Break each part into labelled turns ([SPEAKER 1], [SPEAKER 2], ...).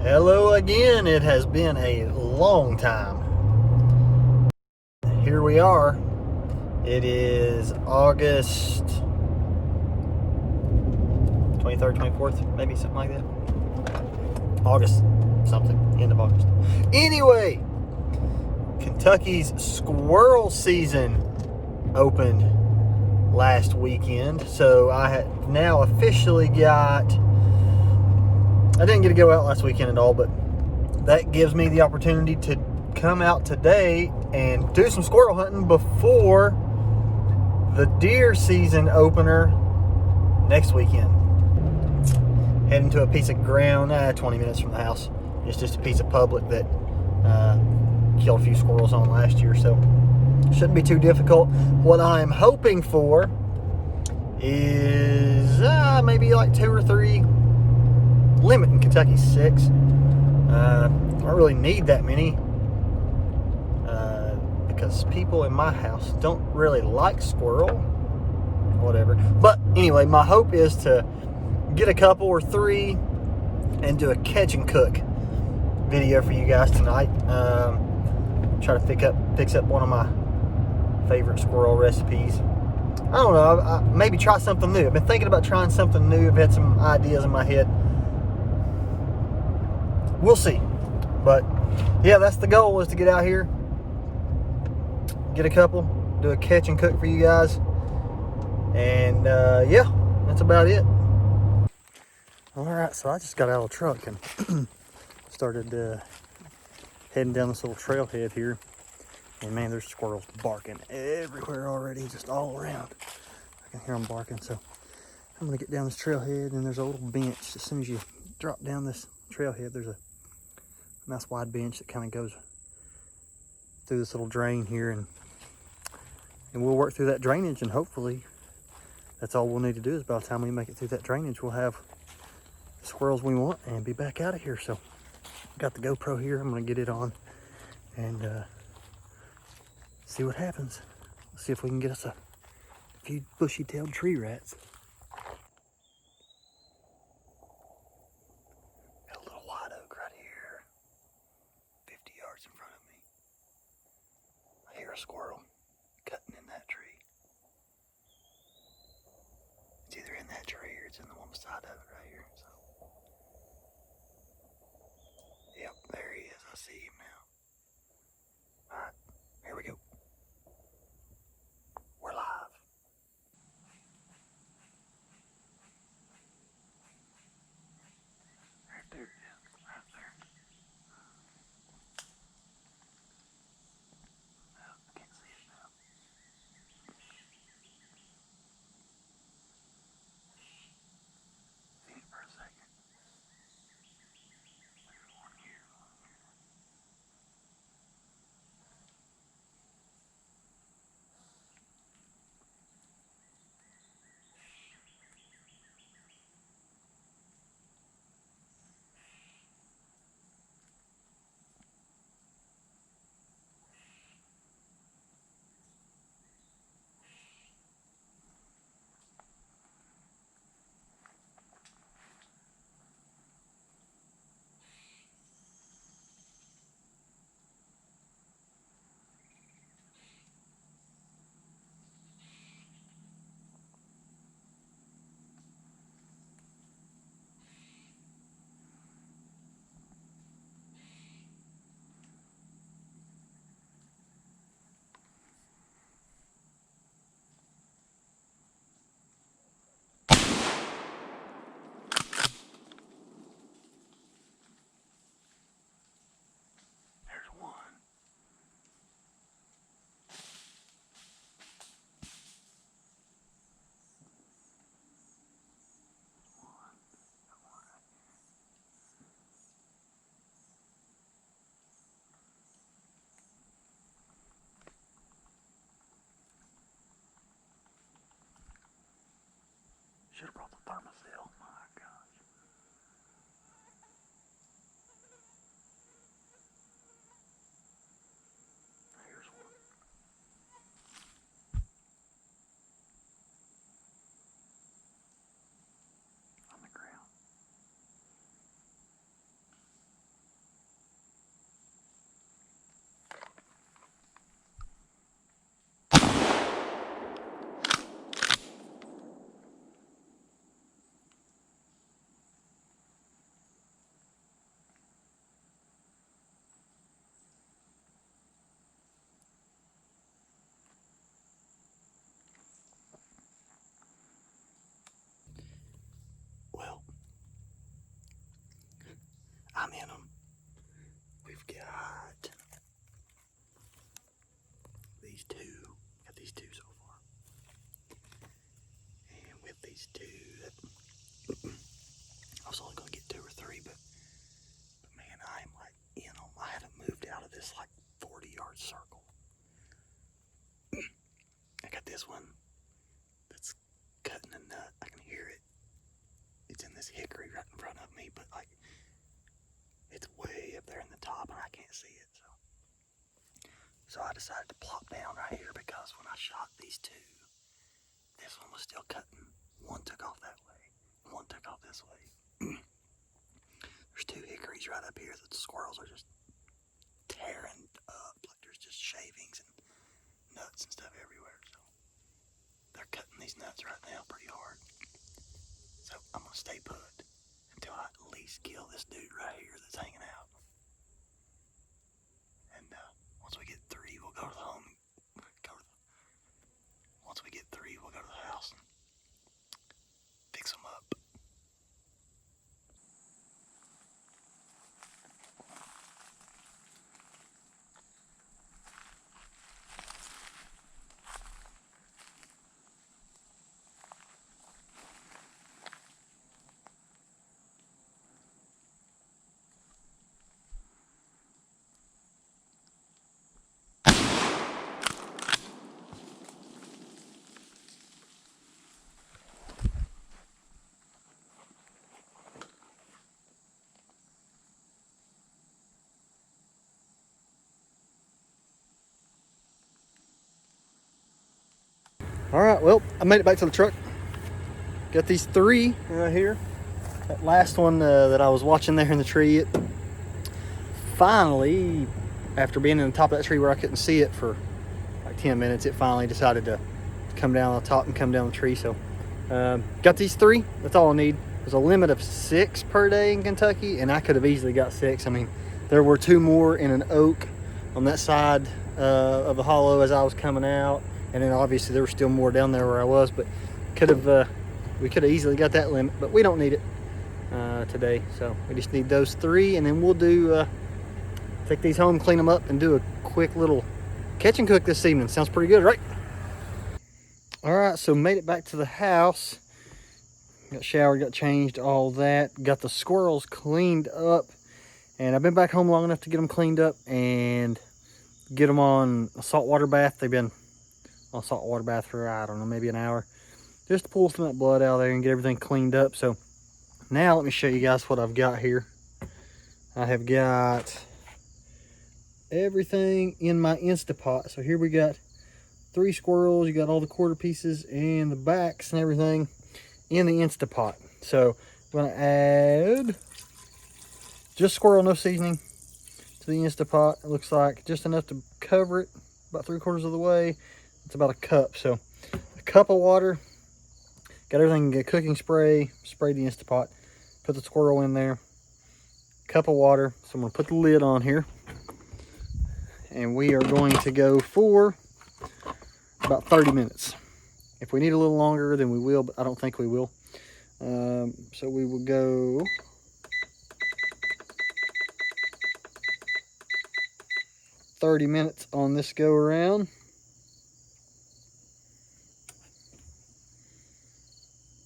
[SPEAKER 1] Hello again. It has been a long time. Here we are. It is August 23rd, 24th, maybe something like that. August something, end of August. Anyway, Kentucky's squirrel season opened last weekend. So I have now officially got... I didn't get to go out last weekend at all, but that gives me the opportunity to come out today and do some squirrel hunting before the deer season opener next weekend. Heading to a piece of ground 20 minutes from the house. It's just a piece of public that killed a few squirrels on last year, so shouldn't be too difficult. What I'm hoping for is maybe like 2 or 3. Limit in Kentucky 6. I don't really need that many because people in my house don't really like squirrel. Whatever. But anyway, my hope is to get a couple or 3 and do a catch and cook video for you guys tonight. Try to fix up one of my favorite squirrel recipes. I don't know. I maybe try something new. I've been thinking about trying something new. I've had some ideas in my head. We'll see. But yeah, that's the goal, is to get out here, get a couple, do a catch and cook for you guys. And yeah, that's about it. Alright, so I just got out of the truck and started heading down this little trailhead here. And man, there's squirrels barking everywhere already, just all around. I can hear them barking, so I'm gonna get down this trailhead, and there's a little bench. As soon as you drop down this trailhead, there's a nice wide bench that kind of goes through this little drain here, and we'll work through that drainage, and hopefully that's all we'll need to do. Is by the time we make it through that drainage, we'll have the squirrels we want and be back out of here. So got the GoPro here. I'm gonna get it on and see what happens. See if we can get us a few bushy-tailed tree rats. Got a little white oak right here, 50 yards in front of me. I hear a squirrel cutting in that tree. It's either in that tree or it's in the one beside of it right here. So, yep, there he is. I see him now. All right, here we go. We're live. Right there he is, right there. Oh, I can't see it now. Seen it for a second. There's one here, one here. There's one. Should have brought the thermostat. My gosh. Here's one. On the ground. down in them. We've got these two. Got these two so far. And with these two, I was only going to get 2 or 3, but man, I am like in them. I haven't moved out of this like 40-yard circle. I got this one that's cutting a nut. I can hear it. It's in this hickory right in front of me, but like it's way up there in the top and I can't see it. So I decided to plop down right here because when I shot these two, this one was still cutting. One took off that way, one took off this way. There's 2 hickories right up here that the squirrels are just tearing up. Like there's just shavings and nuts and stuff everywhere. So they're cutting these nuts right now pretty hard. So I'm gonna stay put until I at least kill this dude right here that's hanging out. And once we get 3, we'll go to the home. Once we get 3, we'll go to the house and fix them up. All right, well, I made it back to the truck. Got these 3 right here. That last one that I was watching there in the tree, it finally, after being in the top of that tree where I couldn't see it for like 10 minutes, it finally decided to come down on the top and come down the tree. So got these 3. That's all I need. There's a limit of 6 per day in Kentucky, and I could have easily got 6. I mean, there were 2 more in an oak on that side of the hollow as I was coming out. And then obviously there was still more down there where I was, but we could have easily got that limit, but we don't need it today. So we just need those 3, and then we'll do take these home, clean them up, and do a quick little catch and cook this evening. Sounds pretty good, right? All right, so made it back to the house. Got showered, got changed, all that. Got the squirrels cleaned up, and I've been back home long enough to get them cleaned up and get them on a saltwater bath. They've been on a saltwater bath for, I don't know, maybe an hour, just to pull some of that blood out of there and get everything cleaned up. So now let me show you guys what I've got here. I have got everything in my Instapot. So here we got 3 squirrels. You got all the quarter pieces and the backs and everything in the Instapot. So I'm gonna add just squirrel, no seasoning, to the Instapot. It looks like just enough to cover it, about 3/4 of the way. It's about a cup. So a cup of water, got everything, get cooking spray, spray the Instapot, put the squirrel in there, cup of water. So I'm gonna put the lid on here, and we are going to go for about 30 minutes. If we need a little longer, then we will, but I don't think we will. So we will go 30 minutes on this go around.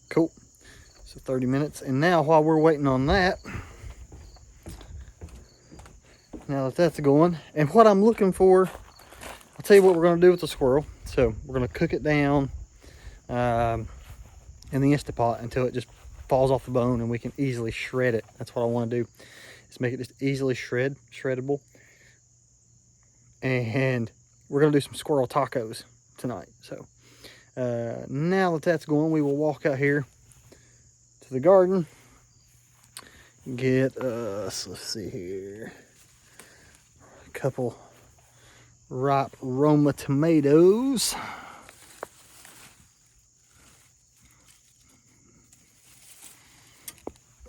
[SPEAKER 1] Cool. So 30 minutes. And now while we're waiting on that, now that that's going, and what I'm looking for, I'll tell you what we're going to do with the squirrel. So we're going to cook it down in the Instapot until it just falls off the bone and we can easily shred it. That's what I want to do, is make it just easily shreddable. And we're going to do some squirrel tacos tonight. So now that that's going, we will walk out here to the garden, get us, let's see here, a couple ripe Roma tomatoes.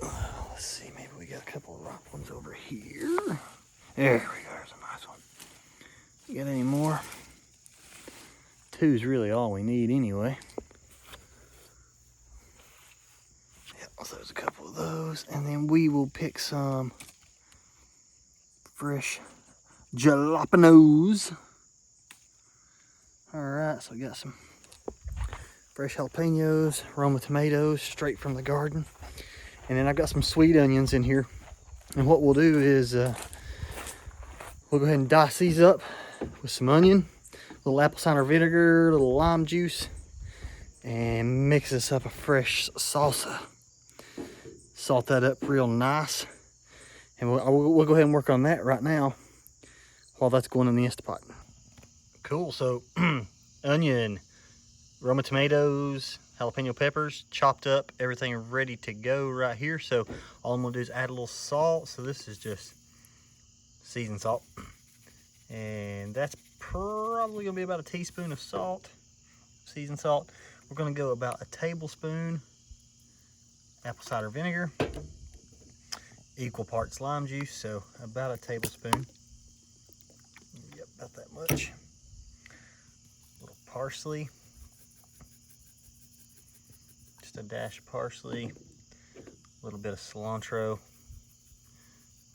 [SPEAKER 1] Let's see, maybe we got a couple ripe ones over here. There we go, there's a nice one. You got any more? 2's really all we need anyway. Yep, so there's a couple of those, and then we will pick some fresh jalapenos. All right, so we got some fresh jalapenos, Roma tomatoes, straight from the garden. And then I've got some sweet onions in here. And what we'll do is we'll go ahead and dice these up with some onion, a little apple cider vinegar, a little lime juice, and mix this up a fresh salsa. Salt that up real nice. And we'll go ahead and work on that right now while that's going in the Instapot. Cool, so onion, Roma tomatoes, jalapeno peppers, chopped up, everything ready to go right here. So all I'm gonna do is add a little salt. So this is just seasoned salt. And that's probably gonna be about a teaspoon of salt, seasoned salt. We're gonna go about a tablespoon apple cider vinegar, equal parts lime juice, so about a tablespoon. Yep, about that much. A little parsley, just a dash of parsley, a little bit of cilantro,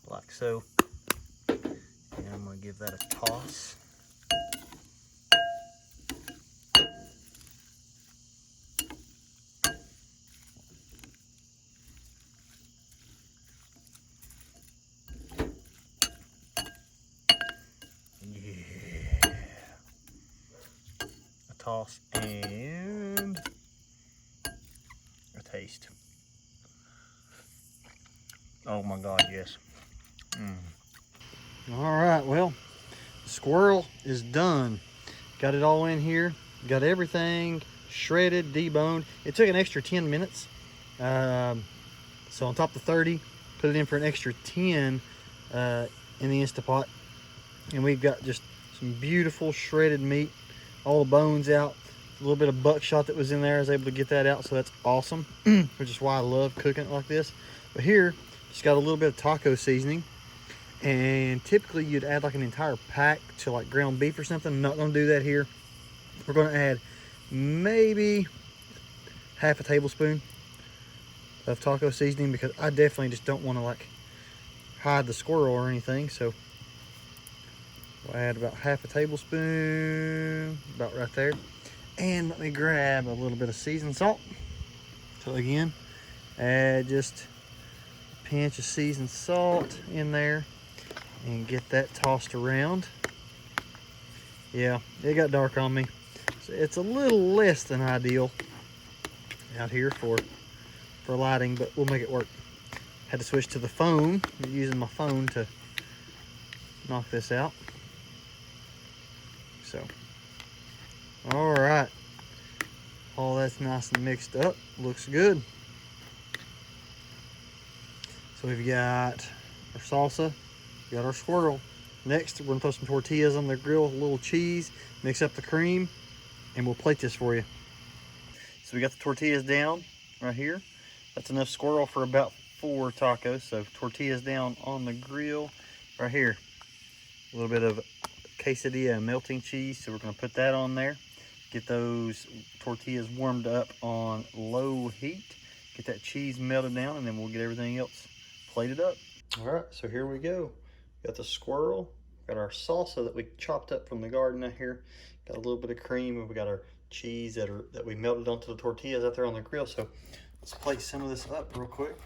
[SPEAKER 1] like so. And I'm gonna give that a toss. Toss and a taste. Oh my God, yes. All right, well, the squirrel is done. Got it all in here. Got everything shredded, deboned. It took an extra 10 minutes. So on top of the 30, put it in for an extra 10 in the Instapot. And we've got just some beautiful shredded meat. All the bones out, a little bit of buckshot that was in there. I was able to get that out, so that's awesome, which is why I love cooking it like this. But here, just got a little bit of taco seasoning, and typically you'd add like an entire pack to like ground beef or something. I'm not gonna do that here. We're gonna add maybe half a tablespoon of taco seasoning because I definitely just don't wanna like hide the squirrel or anything, so we'll add about half a tablespoon, about right there. And let me grab a little bit of seasoned salt. So again, add just a pinch of seasoned salt in there and get that tossed around. Yeah, it got dark on me. So it's a little less than ideal out here for lighting, but we'll make it work. Had to switch to the phone. I'm using my phone to knock this out. So, all right. All that's nice and mixed up. Looks good. So we've got our salsa, we got our squirrel. Next, we're gonna throw some tortillas on the grill, a little cheese, mix up the cream, and we'll plate this for you. So we got the tortillas down right here. That's enough squirrel for about 4 tacos. So tortillas down on the grill right here. A little bit of quesadilla and melting cheese, so we're gonna put that on there. Get those tortillas warmed up on low heat. Get that cheese melted down, and then we'll get everything else plated up. All right, so here we go. Got the squirrel, got our salsa that we chopped up from the garden out here. Got a little bit of cream, and we got our cheese that we melted onto the tortillas out there on the grill. So let's plate some of this up real quick.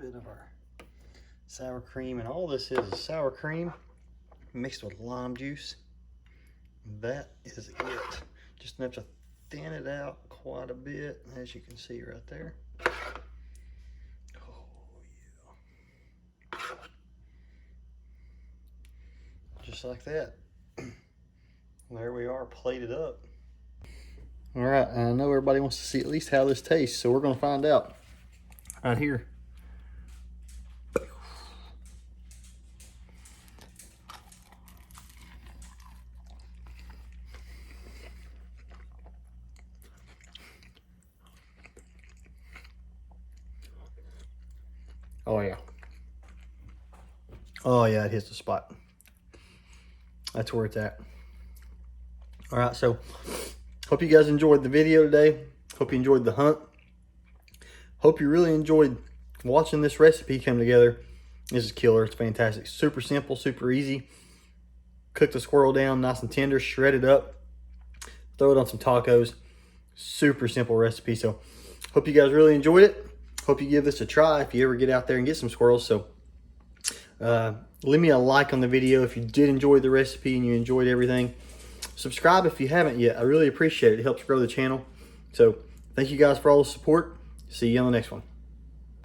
[SPEAKER 1] Bit of our sour cream, and all this is sour cream mixed with lime juice. That is it. Just enough to thin it out quite a bit, as you can see right there. Oh yeah, just like that. There we are, plated up. All right, I know everybody wants to see at least how this tastes, so we're gonna find out right here. Oh yeah. Oh yeah, it hits the spot. That's where it's at. All right, so hope you guys enjoyed the video today. Hope you enjoyed the hunt. Hope you really enjoyed watching this recipe come together. This is killer. It's fantastic. Super simple, super easy. Cook the squirrel down nice and tender, shred it up, throw it on some tacos. Super simple recipe. So hope you guys really enjoyed it. Hope you give this a try if you ever get out there and get some squirrels. So leave me a like on the video if you did enjoy the recipe and you enjoyed everything. Subscribe if you haven't yet. I really appreciate it. It helps grow the channel. So thank you guys for all the support. See you on the next one.